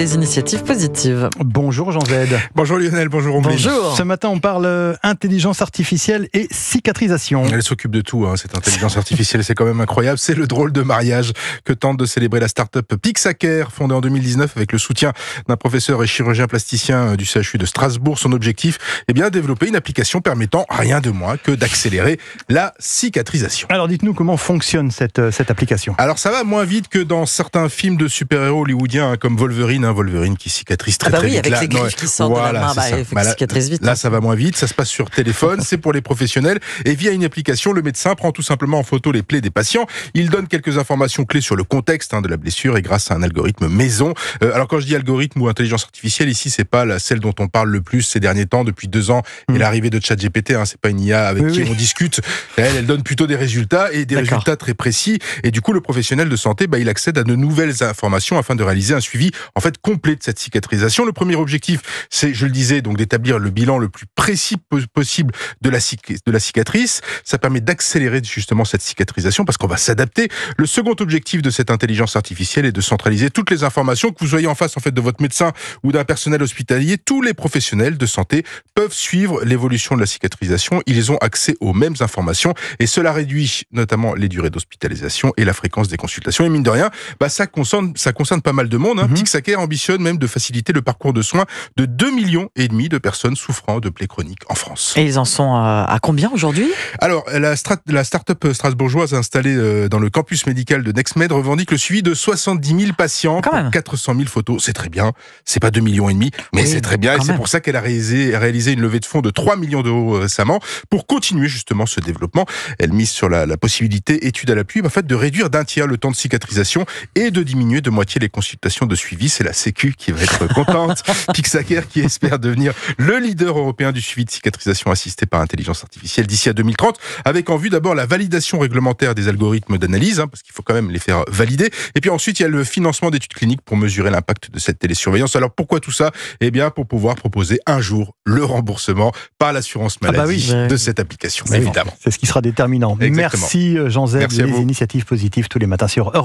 les initiatives positives. Bonjour Jean-Z. Bonjour Lionel, bonjour Omblin. Bonjour. Ce matin, on parle intelligence artificielle et cicatrisation. Elle s'occupe de tout, cette intelligence artificielle, c'est quand même incroyable. C'est le drôle de mariage que tente de célébrer la start-up Pixhacker, fondée en 2019 avec le soutien d'un professeur et chirurgien plasticien du CHU de Strasbourg. Son objectif, développer une application permettant rien de moins que d'accélérer la cicatrisation. Alors dites-nous comment fonctionne cette application. Alors ça va moins vite que dans certains films de super-héros hollywoodiens comme Wolverine, Wolverine qui cicatrise très oui, vite. avec là, les griffes qui sortent de la main, il faut qu'il cicatrise vite. Là, ça va moins vite, ça se passe sur téléphone, c'est pour les professionnels. Et via une application, le médecin prend tout simplement en photo les plaies des patients. Il donne quelques informations clés sur le contexte de la blessure et grâce à un algorithme maison. Alors quand je dis algorithme ou intelligence artificielle, ici, c'est pas celle dont on parle le plus ces derniers temps, depuis 2 ans, et l'arrivée de ChatGPT, c'est pas une IA avec qui on discute. Elle donne plutôt des résultats et des résultats très précis. Et du coup, le professionnel de santé, il accède à de nouvelles informations afin de réaliser un suivi complet de cette cicatrisation. Le premier objectif, c'est, je le disais, donc d'établir le bilan le plus précis possible de la cicatrice. Ça permet d'accélérer justement cette cicatrisation parce qu'on va s'adapter. Le second objectif de cette intelligence artificielle est de centraliser toutes les informations, que vous soyez en face de votre médecin ou d'un personnel hospitalier. Tous les professionnels de santé peuvent suivre l'évolution de la cicatrisation. Ils ont accès aux mêmes informations et cela réduit notamment les durées d'hospitalisation et la fréquence des consultations. Et mine de rien, ça concerne pas mal de monde. Pixhacker ambitionne même de faciliter le parcours de soins de 2,5 millions de personnes souffrant de plaies chroniques en France. Et ils en sont à combien aujourd'hui ? Alors, la start-up strasbourgeoise installée dans le campus médical de Nexmed revendique le suivi de 70 000 patients pour 400 000 photos. C'est très bien. C'est pas 2,5 millions, mais c'est très bien. Et c'est pour ça qu'elle a réalisé une levée de fonds de 3 millions d'euros récemment pour continuer justement ce développement. Elle mise sur la possibilité, étude à l'appui, de réduire d'1 tiers le temps de cicatrisation et de diminuer de moitié les consultations de suivi. C'est la Sécu qui va être contente. Pixhacker qui espère devenir le leader européen du suivi de cicatrisation assisté par intelligence artificielle d'ici à 2030, avec en vue d'abord la validation réglementaire des algorithmes d'analyse, parce qu'il faut quand même les faire valider. Et puis ensuite, il y a le financement d'études cliniques pour mesurer l'impact de cette télésurveillance. Alors pourquoi tout ça ? Pour pouvoir proposer un jour le remboursement par l'assurance maladie de cette application, évidemment. C'est ce qui sera déterminant. Exactement. Merci Jean-Z, Merci les initiatives positives tous les matins sur Europe.